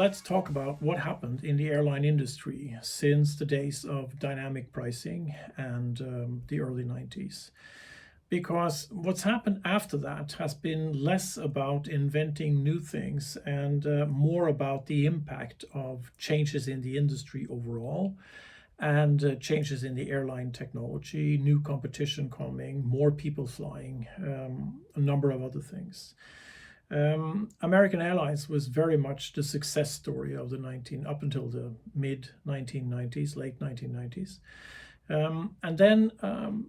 let's talk about what happened in the airline industry since the days of dynamic pricing and the early 90s. Because what's happened after that has been less about inventing new things and more about the impact of changes in the industry overall and changes in the airline technology, new competition coming, more people flying, a number of other things. American Airlines was very much the success story of the up until the mid 1990s, late 1990s. And then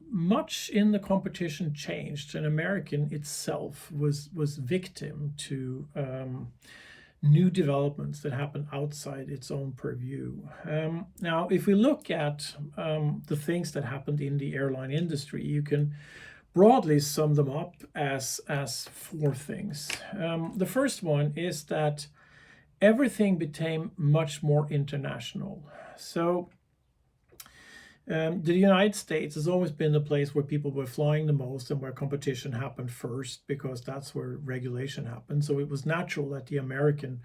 much in the competition changed, and American itself was victim to new developments that happened outside its own purview. Now, if we look at the things that happened in the airline industry, you can broadly sum them up as four things. The first one is that everything became much more international. So the United States has always been the place where people were flying the most and where competition happened first, because that's where regulation happened. So it was natural that the American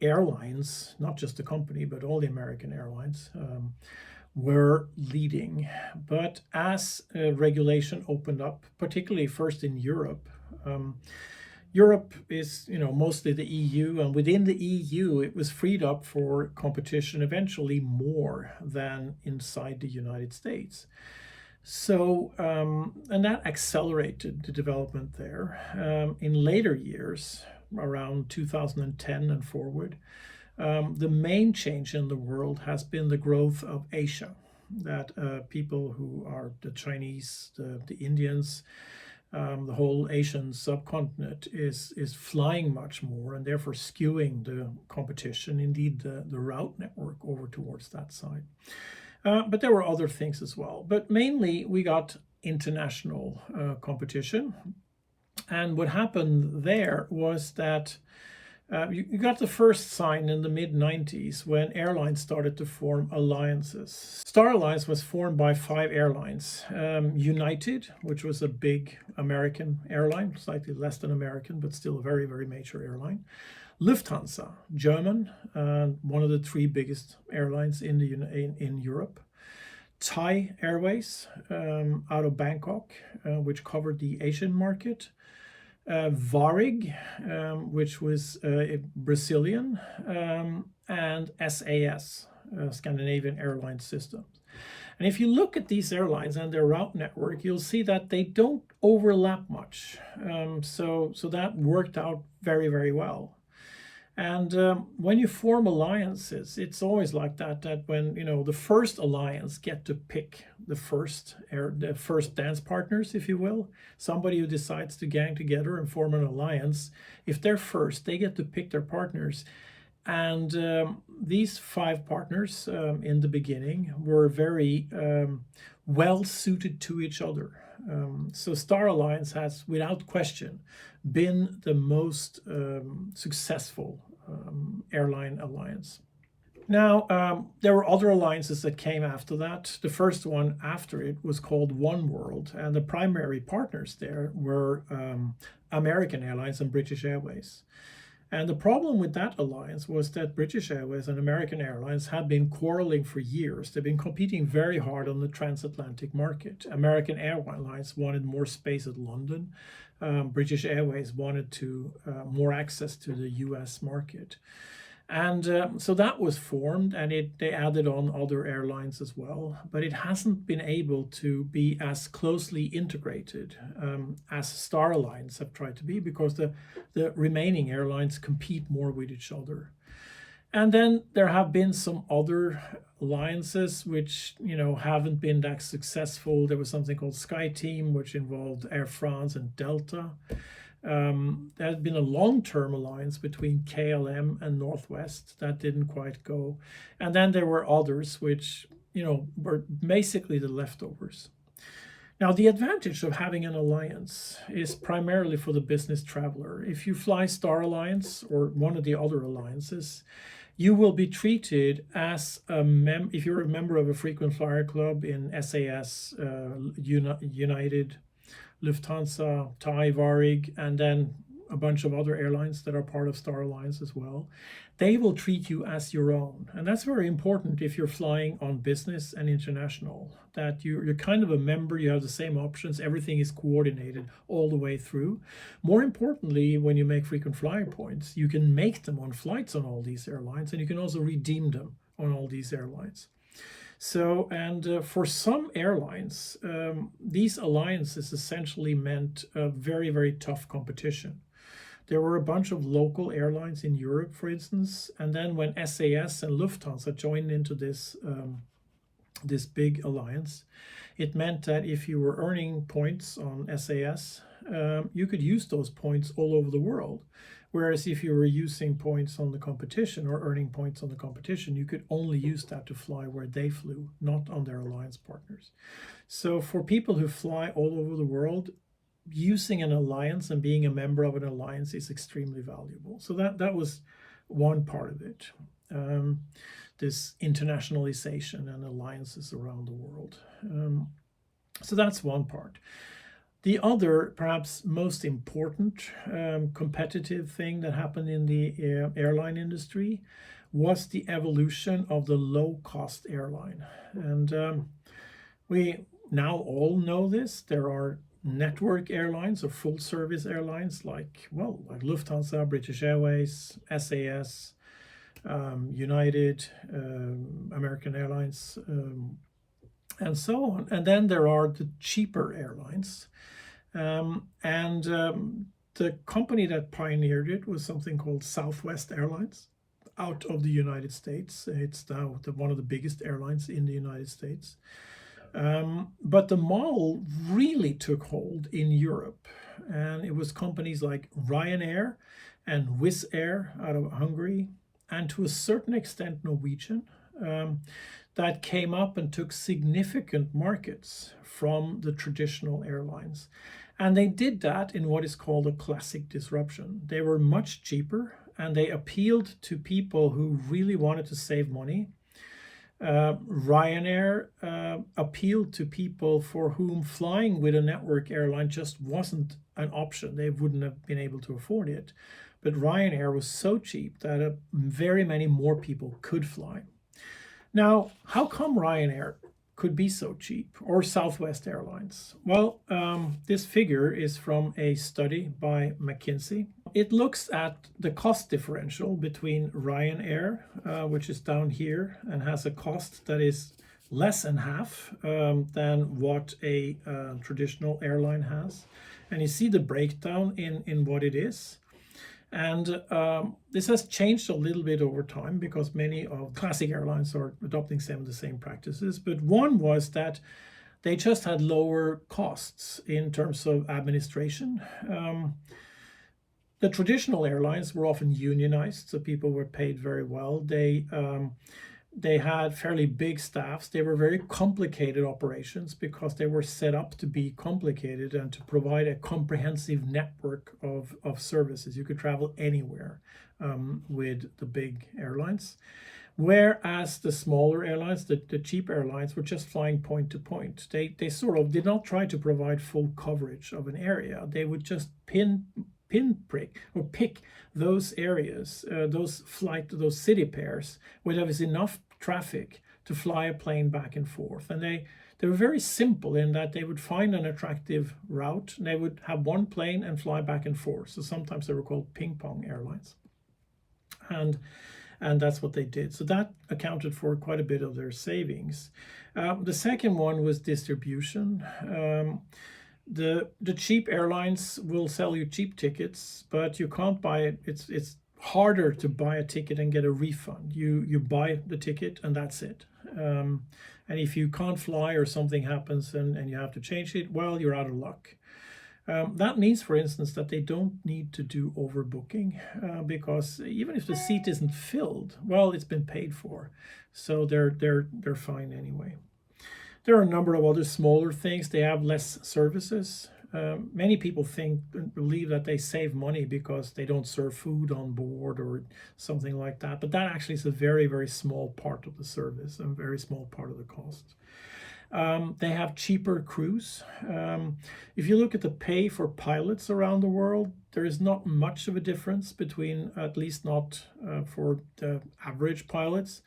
airlines, not just the company, but all the American airlines, were leading. But as regulation opened up, particularly first in Europe, Europe is, mostly the EU, and within the EU, it was freed up for competition eventually more than inside the United States. So, and that accelerated the development there. In later years, around 2010 and forward, the main change in the world has been the growth of Asia, that people who are the Chinese, the Indians, the whole Asian subcontinent is flying much more and therefore skewing the competition, indeed the route network over towards that side. But there were other things as well. But mainly we got international competition. And what happened there was that you got the first sign in the mid-90s when airlines started to form alliances. Star Alliance was formed by 5 airlines. United, which was a big American airline, slightly less than American, but still a very, very major airline. Lufthansa, German, one of the 3 biggest airlines in Europe. Thai Airways out of Bangkok, which covered the Asian market. Varig, which was Brazilian, and SAS, Scandinavian Airlines Systems. And if you look at these airlines and their route network, you'll see that they don't overlap much. So that worked out very, very well. And when you form alliances, it's always like that when the first alliance get to pick the first dance partners, if you will, somebody who decides to gang together and form an alliance. If they're first, they get to pick their partners. And these 5 partners in the beginning were very well suited to each other. So Star Alliance has, without question, been the most successful airline alliance. Now, there were other alliances that came after that. The first one after it was called One World, and the primary partners there were American Airlines and British Airways. And the problem with that alliance was that British Airways and American Airlines had been quarreling for years. They've been competing very hard on the transatlantic market. American Airlines wanted more space at London. British Airways wanted more access to the US market. And so that was formed, and they added on other airlines as well, but it hasn't been able to be as closely integrated as Star Alliance have tried to be, because the remaining airlines compete more with each other. And then there have been some other alliances which haven't been that successful. There was something called SkyTeam, which involved Air France and Delta. There had been a long-term alliance between KLM and Northwest that didn't quite go. And then there were others which, were basically the leftovers. Now, the advantage of having an alliance is primarily for the business traveler. If you fly Star Alliance or one of the other alliances, you will be treated as if you're a member of a frequent flyer club in SAS, United, Lufthansa, Thai, Varig, and then a bunch of other airlines that are part of Star Alliance as well. They will treat you as your own. And that's very important if you're flying on business and international, that you're kind of a member, you have the same options, everything is coordinated all the way through. More importantly, when you make frequent flyer points, you can make them on flights on all these airlines, and you can also redeem them on all these airlines. So, and for some airlines, these alliances essentially meant a very, very tough competition. There were a bunch of local airlines in Europe, for instance, and then when SAS and Lufthansa joined into this this big alliance, it meant that if you were earning points on SAS, you could use those points all over the world. Whereas if you were using points on the competition or earning points on the competition, you could only use that to fly where they flew, not on their alliance partners. So for people who fly all over the world, using an alliance and being a member of an alliance is extremely valuable. So that was one part of it. This internationalization and alliances around the world. So that's one part. The other, perhaps most important competitive thing that happened in the airline industry was the evolution of the low-cost airline. And we now all know this. There are network airlines or full-service airlines like Lufthansa, British Airways, SAS, United, American Airlines, and so on. And then there are the cheaper airlines. The company that pioneered it was something called Southwest Airlines out of the United States. It's now one of the biggest airlines in the United States. But the model really took hold in Europe, and it was companies like Ryanair and Wizz Air out of Hungary, and to a certain extent Norwegian, that came up and took significant markets from the traditional airlines. And they did that in what is called a classic disruption. They were much cheaper, and they appealed to people who really wanted to save money. Ryanair appealed to people for whom flying with a network airline just wasn't an option. They wouldn't have been able to afford it. But Ryanair was so cheap that very many more people could fly. Now, how come Ryanair could be so cheap, or Southwest Airlines? Well, this figure is from a study by McKinsey. It looks at the cost differential between Ryanair, which is down here, and has a cost that is less than half than what a traditional airline has. And you see the breakdown in what it is. And this has changed a little bit over time because many of classic airlines are adopting some of the same practices. But one was that they just had lower costs in terms of administration. The traditional airlines were often unionized, so people were paid very well. They had fairly big staffs. They were very complicated operations because they were set up to be complicated and to provide a comprehensive network of services. You could travel anywhere with the big airlines. Whereas the smaller airlines, the cheap airlines, were just flying point to point. They sort of did not try to provide full coverage of an area. They would just pinprick or pick those areas, those city pairs where there was enough traffic to fly a plane back and forth. And they were very simple in that they would find an attractive route, and they would have one plane and fly back and forth. So sometimes they were called ping pong airlines. And that's what they did. So that accounted for quite a bit of their savings. The second one was distribution. The cheap airlines will sell you cheap tickets, but you can't buy it. It's harder to buy a ticket and get a refund. You buy the ticket and that's it. And if you can't fly or something happens and you have to change it, well, you're out of luck. That means, for instance, that they don't need to do overbooking because even if the seat isn't filled, well, it's been paid for, so they're fine anyway. There are a number of other smaller things. They have less services. Many people think and believe that they save money because they don't serve food on board or something like that. But that actually is a very, very small part of the service and very small part of the cost. They have cheaper crews. If you look at the pay for pilots around the world, there is not much of a difference between, at least not for the average pilots,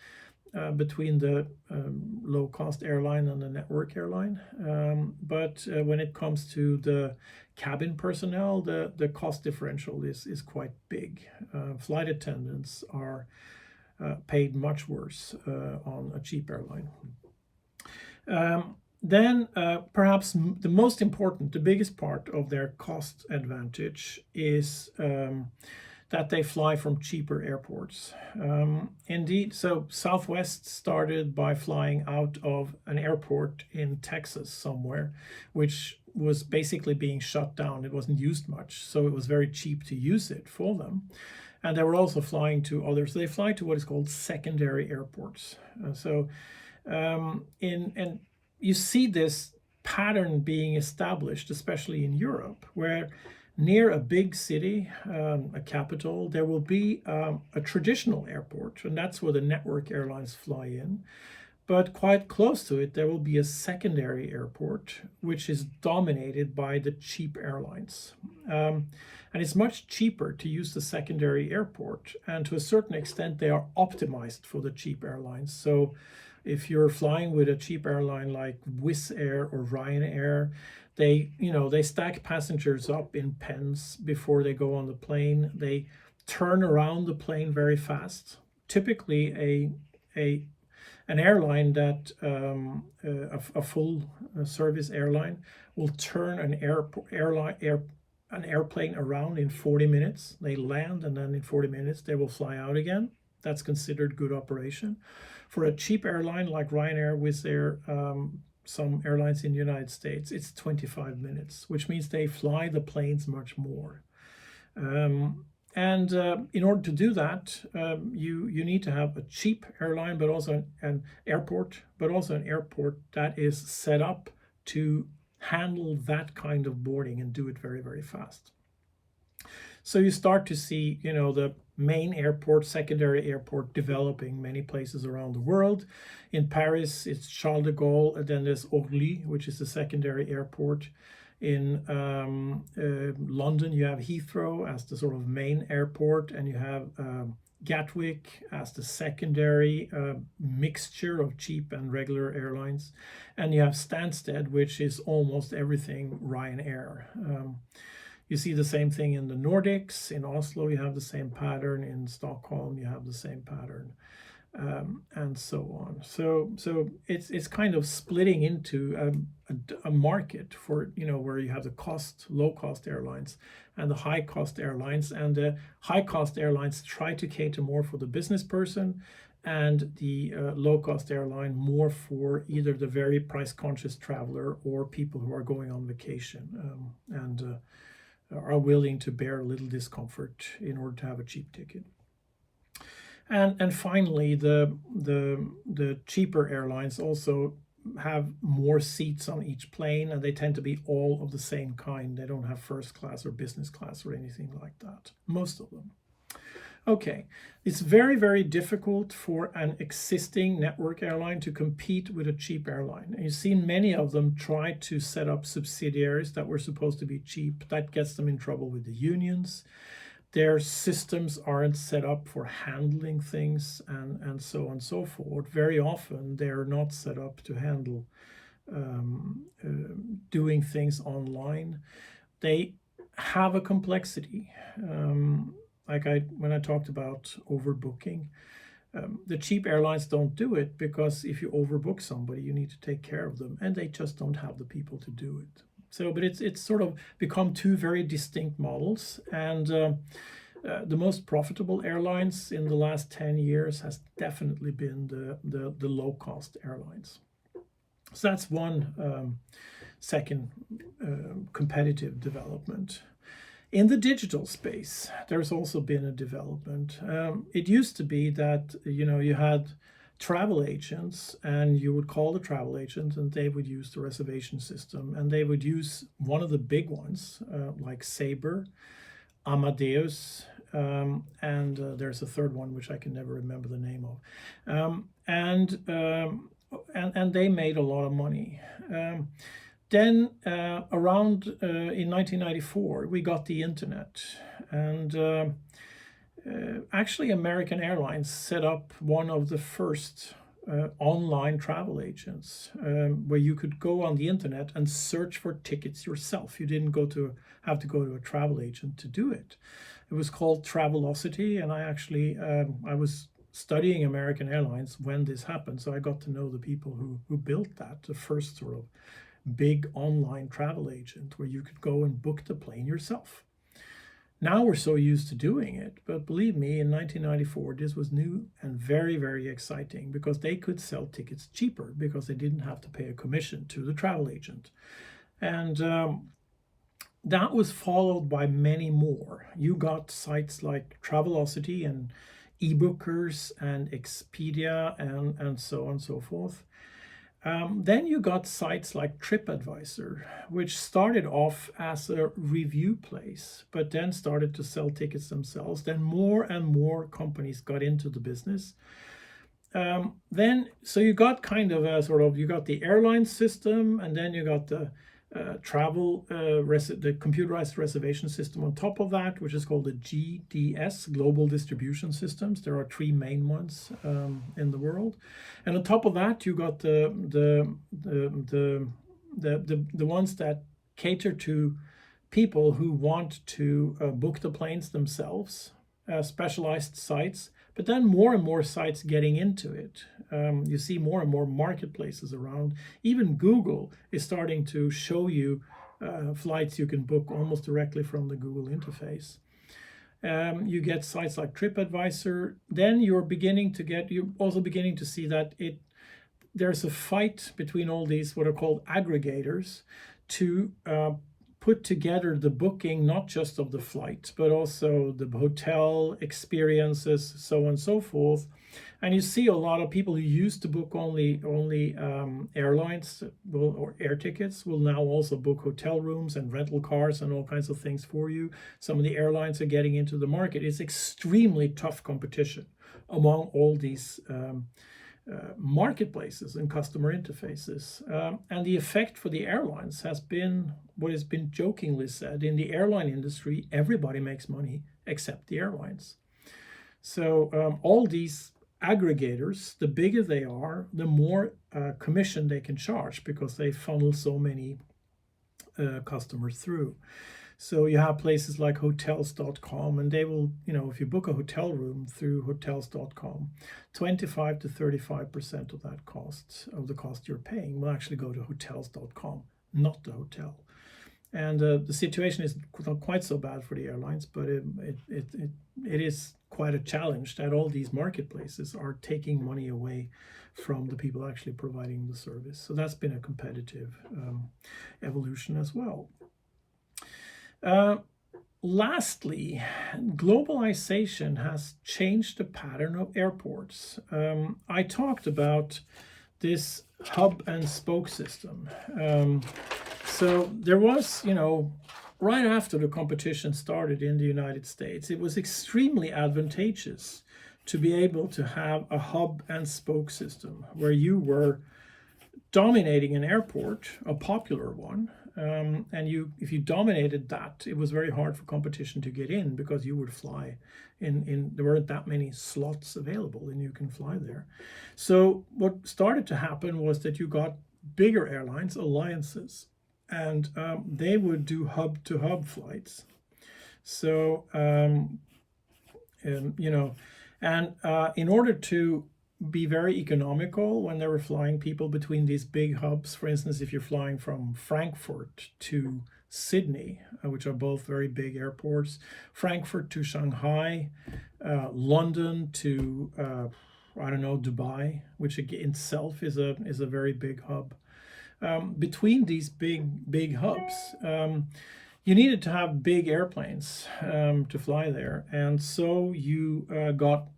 between the low-cost airline and the network airline. But when it comes to the cabin personnel, the cost differential is quite big. Flight attendants are paid much worse on a cheap airline. Then perhaps the most important, the biggest part of their cost advantage is that they fly from cheaper airports. Indeed, so Southwest started by flying out of an airport in Texas somewhere, which was basically being shut down. It wasn't used much, so it was very cheap to use it for them. And they were also flying to others. So they fly to what is called secondary airports. And you see this pattern being established, especially in Europe, where near a big city, a capital, there will be a traditional airport, and that's where the network airlines fly in. But quite close to it, there will be a secondary airport, which is dominated by the cheap airlines. And it's much cheaper to use the secondary airport. And to a certain extent, they are optimized for the cheap airlines. So if you're flying with a cheap airline like Wizz Air or Ryanair, they stack passengers up in pens before they go on the plane. They turn around the plane very fast. Typically, an airline that a full service airline will turn an airplane around in 40 minutes. They land, and then in 40 minutes they will fly out again. That's considered good operation. For a cheap airline like Ryanair, Wizz Air, some airlines in the United States, it's 25 minutes, which means they fly the planes much more. And in order to do that, you need to have a cheap airline, but also an airport, that is set up to handle that kind of boarding and do it very, very fast. So you start to see, the main airport, secondary airport developing many places around the world. In Paris, it's Charles de Gaulle, and then there's Orly, which is the secondary airport. In London, you have Heathrow as the sort of main airport, and you have Gatwick as the secondary mixture of cheap and regular airlines. And you have Stansted, which is almost everything Ryanair. You see the same thing in the Nordics. In Oslo, you have the same pattern. In Stockholm, you have the same pattern, and so on. So it's kind of splitting into a market for, where you have the low-cost airlines and the high-cost airlines. And the high-cost airlines try to cater more for the business person, and the low-cost airline more for either the very price-conscious traveler or people who are going on vacation and are willing to bear a little discomfort in order to have a cheap ticket. And finally, the cheaper airlines also have more seats on each plane, and they tend to be all of the same kind. They don't have first class or business class or anything like that, most of them. Okay, it's very, very difficult for an existing network airline to compete with a cheap airline. And you've seen many of them try to set up subsidiaries that were supposed to be cheap. That gets them in trouble with the unions. Their systems aren't set up for handling things, and so on and so forth. Very often, they're not set up to handle doing things online. They have a complexity. When I talked about overbooking, the cheap airlines don't do it because if you overbook somebody, you need to take care of them, and they just don't have the people to do it. So, but it's sort of become two very distinct models, and the most profitable airlines in the last 10 years has definitely been the low-cost airlines. So that's one second competitive development. In the digital space, there's also been a development. It used to be that, you had travel agents, and you would call the travel agent, and they would use the reservation system, and they would use one of the big ones, like Sabre, Amadeus, and there's a third one, which I can never remember the name of. and they made a lot of money. Then around in 1994, we got the internet, and actually American Airlines set up one of the first online travel agents, where you could go on the internet and search for tickets yourself. You didn't have to go to a travel agent to do it. It was called Travelocity, and I was studying American Airlines when this happened, so I got to know the people who built that, the first sort of big online travel agent where you could go and book the plane yourself. Now we're so used to doing it, but believe me, in 1994 this was new and very, very exciting, because they could sell tickets cheaper because they didn't have to pay a commission to the travel agent. And that was followed by many more. You got sites like Travelocity and eBookers and Expedia and so on and so forth. Then you got sites like TripAdvisor, which started off as a review place, but then started to sell tickets themselves. Then more and more companies got into the business. So you got kind of you got the airline system, and then you got the the computerized reservation system on top of that, which is called the GDS, Global Distribution Systems. There are three main ones in the world, and on top of that, you got the ones that cater to people who want to book the planes themselves, specialized sites. But then more and more sites getting into it. You see more and more marketplaces around. Even Google is starting to show you flights you can book almost directly from the Google interface. You get sites like TripAdvisor. Then you're also beginning to see that there's a fight between all these what are called aggregators to put together the booking, not just of the flight, but also the hotel experiences, so on and so forth. And you see a lot of people who used to book only airlines or air tickets will now also book hotel rooms and rental cars and all kinds of things for you. Some of the airlines are getting into the market. It's extremely tough competition among all these marketplaces and customer interfaces. And the effect for the airlines has been what has been jokingly said: in the airline industry, everybody makes money except the airlines. So all these aggregators, the bigger they are, the more commission they can charge, because they funnel so many customers through. So you have places like hotels.com, and they will, if you book a hotel room through hotels.com, 25 to 35% of that the cost you're paying will actually go to hotels.com, not the hotel. And the situation is not quite so bad for the airlines, but it is quite a challenge that all these marketplaces are taking money away from the people actually providing the service. So that's been a competitive evolution as well. Lastly, globalization has changed the pattern of airports. I talked about this hub and spoke system. So there was, right after the competition started in the United States, it was extremely advantageous to be able to have a hub and spoke system where you were dominating an airport, a popular one, and if you dominated that, it was very hard for competition to get in, because you would fly there weren't that many slots available and you can fly there. So what started to happen was that you got bigger airlines, alliances, and they would do hub to hub flights. So in order to be very economical when they were flying people between these big hubs. For instance, if you're flying from Frankfurt to Sydney, which are both very big airports, Frankfurt to Shanghai, London to Dubai, which in itself is a very big hub. Between these big hubs, you needed to have big airplanes to fly there, and so you got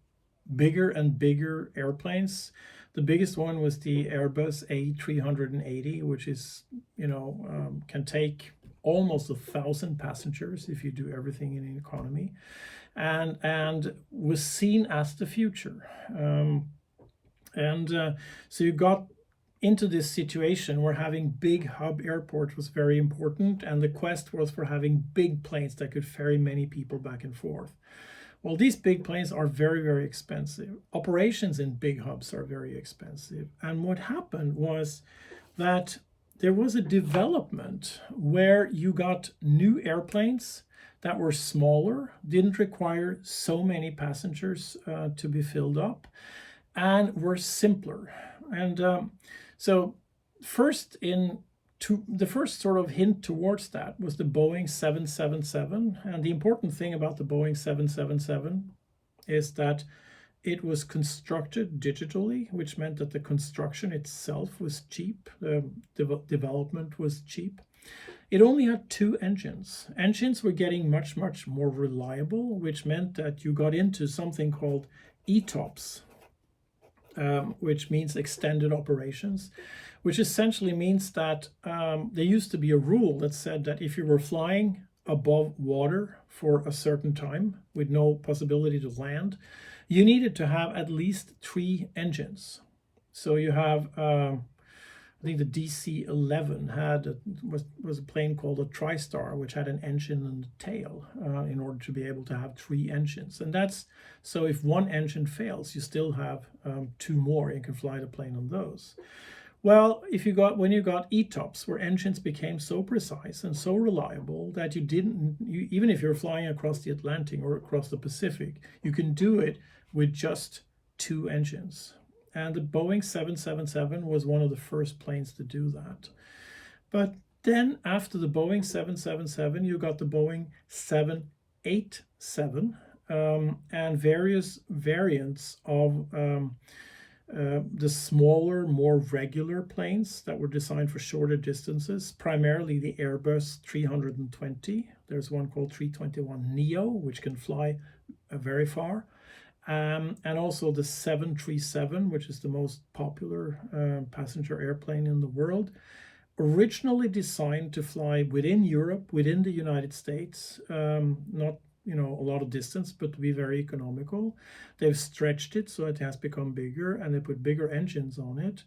bigger and bigger airplanes. The biggest one was the Airbus A380, which is, can take almost 1,000 passengers if you do everything in economy, and was seen as the future. So you got into this situation where having big hub airports was very important, and the quest was for having big planes that could ferry many people back and forth. Well, these big planes are very, very expensive. Operations in big hubs are very expensive. And what happened was that there was a development where you got new airplanes that were smaller, didn't require so many passengers to be filled up, and were simpler. And so the first sort of hint towards that was the Boeing 777. And the important thing about the Boeing 777 is that it was constructed digitally, which meant that the construction itself was cheap. The development was cheap. It only had 2 engines. Engines were getting much, much more reliable, which meant that you got into something called ETOPS, which means extended operations, which essentially means that there used to be a rule that said that if you were flying above water for a certain time with no possibility to land, you needed to have at least 3 engines. So you have, I think the DC-11 was a plane called a TriStar, which had an engine and a tail in order to be able to have 3 engines. And that's so if one engine fails, you still have 2 more. You can fly the plane on those. Well, when you got ETOPS, where engines became so precise and so reliable that even if you're flying across the Atlantic or across the Pacific, you can do it with just 2 engines. And the Boeing 777 was one of the first planes to do that. But then after the Boeing 777, you got the Boeing 787 and various variants of the smaller, more regular planes that were designed for shorter distances, primarily the Airbus 320. There's one called 321neo, which can fly very far. And also the 737, which is the most popular passenger airplane in the world, originally designed to fly within Europe, within the United States, not a lot of distance, but to be very economical. They've stretched it so it has become bigger, and they put bigger engines on it.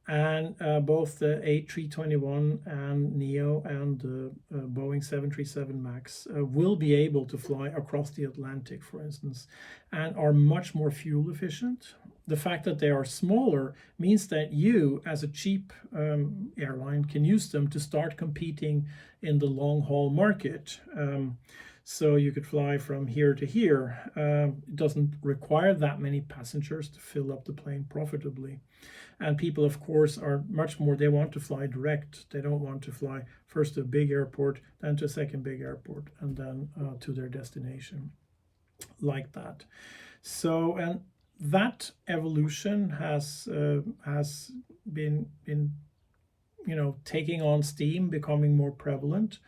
And both the A321 and Neo and the Boeing 737 MAX will be able to fly across the Atlantic, for instance, and are much more fuel efficient. The fact that they are smaller means that you, as a cheap airline, can use them to start competing in the long-haul market. So you could fly from here to here. It doesn't require that many passengers to fill up the plane profitably. And people, of course, are much more, they want to fly direct. They don't want to fly first to a big airport, then to a second big airport, and then to their destination like that. So, and that evolution has been taking on steam, becoming more prevalent.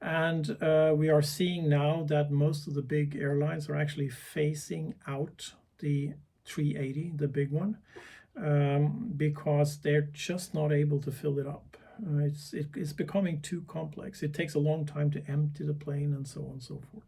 And we are seeing now that most of the big airlines are actually phasing out the 380, the big one, because they're just not able to fill it up. It's becoming too complex. It takes a long time to empty the plane and so on and so forth.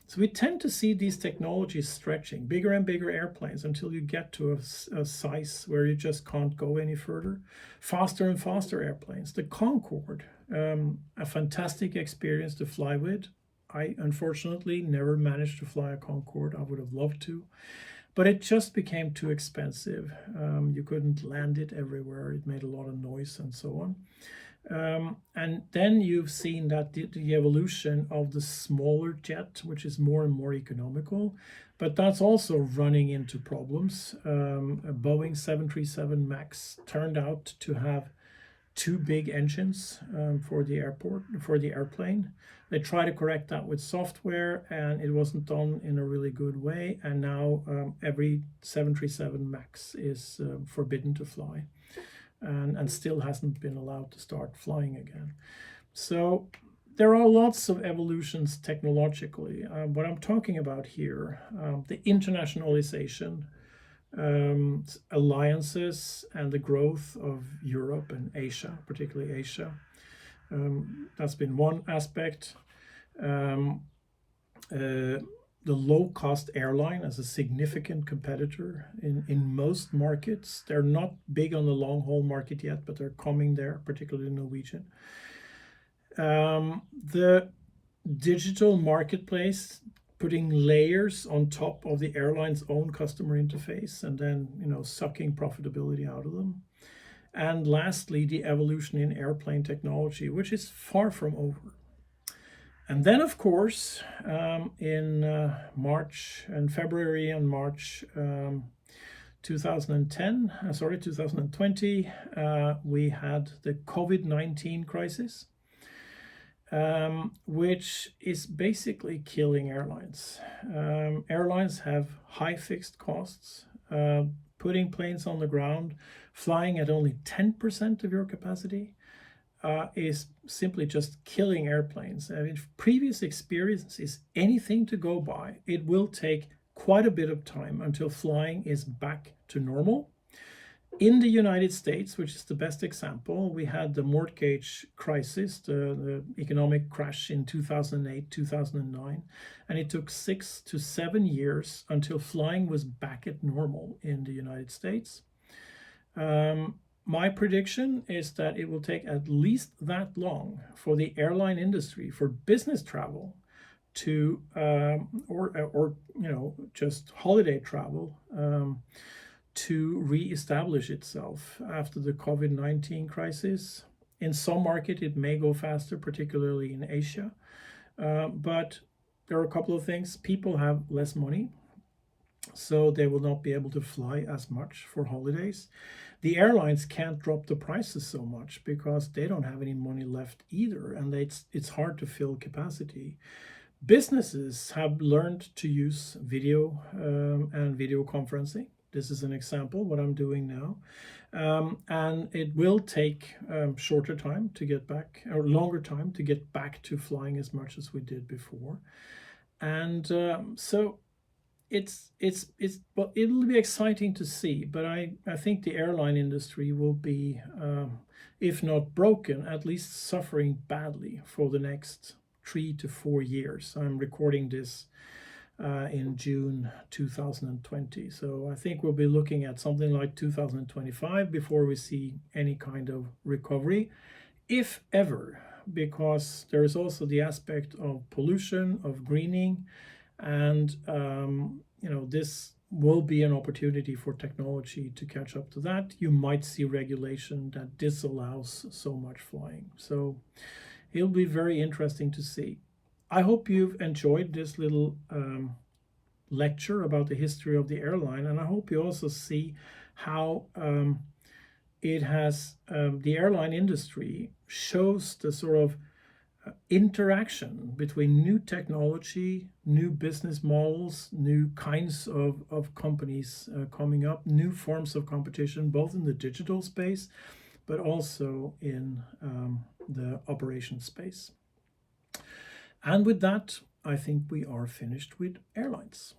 So we tend to see these technologies stretching, bigger and bigger airplanes until you get to a size where you just can't go any further. Faster and faster airplanes. The Concorde, a fantastic experience to fly with. I unfortunately never managed to fly a Concorde. I would have loved to. But it just became too expensive. You couldn't land it everywhere. It made a lot of noise and so on. And then you've seen that the evolution of the smaller jet, which is more and more economical, but that's also running into problems. A Boeing 737 MAX turned out to have 2 big engines for the airplane. They tried to correct that with software, and it wasn't done in a really good way. And now every 737 MAX is forbidden to fly. And still hasn't been allowed to start flying again. So there are lots of evolutions technologically. What I'm talking about here, the internationalization, alliances, and the growth of Europe and Asia, particularly Asia. That's been one aspect. the low-cost airline as a significant competitor in most markets. They're not big on the long-haul market yet, but they're coming there, particularly Norwegian. The digital marketplace, putting layers on top of the airline's own customer interface and then, sucking profitability out of them. And lastly, the evolution in airplane technology, which is far from over. And then, of course, in February and March 2020, we had the COVID-19 crisis, which is basically killing airlines. Airlines have high fixed costs. Putting planes on the ground, flying at only 10% of your capacity, is simply just killing airplanes. If previous experience is anything to go by, it will take quite a bit of time until flying is back to normal. In the United States, which is the best example, we had the mortgage crisis, the economic crash in 2008, 2009, and it took 6 to 7 years until flying was back at normal in the United States. My prediction is that it will take at least that long for the airline industry, for business travel, to or just holiday travel, to re-establish itself after the COVID-19 crisis. In some market, it may go faster, particularly in Asia. But there are a couple of things. People have less money, so they will not be able to fly as much for holidays. The airlines can't drop the prices so much because they don't have any money left either, and it's hard to fill capacity. Businesses have learned to use video and video conferencing. This is an example, what I'm doing now. And it will take shorter time to get back, or longer time to get back to flying as much as we did before. And so well, it'll be exciting to see, but I think the airline industry will be, if not broken, at least suffering badly for the next 3 to 4 years. I'm recording this in June 2020. So I think we'll be looking at something like 2025 before we see any kind of recovery, if ever, because there is also the aspect of pollution, of greening, and this will be an opportunity for technology to catch up to that. You might see regulation that disallows so much flying. So it'll be very interesting to see. I hope you've enjoyed this little lecture about the history of the airline, and I hope you also see how it has the airline industry shows the sort of interaction between new technology, new business models, new kinds of companies coming up, new forms of competition, both in the digital space, but also in the operation space. And with that, I think we are finished with airlines.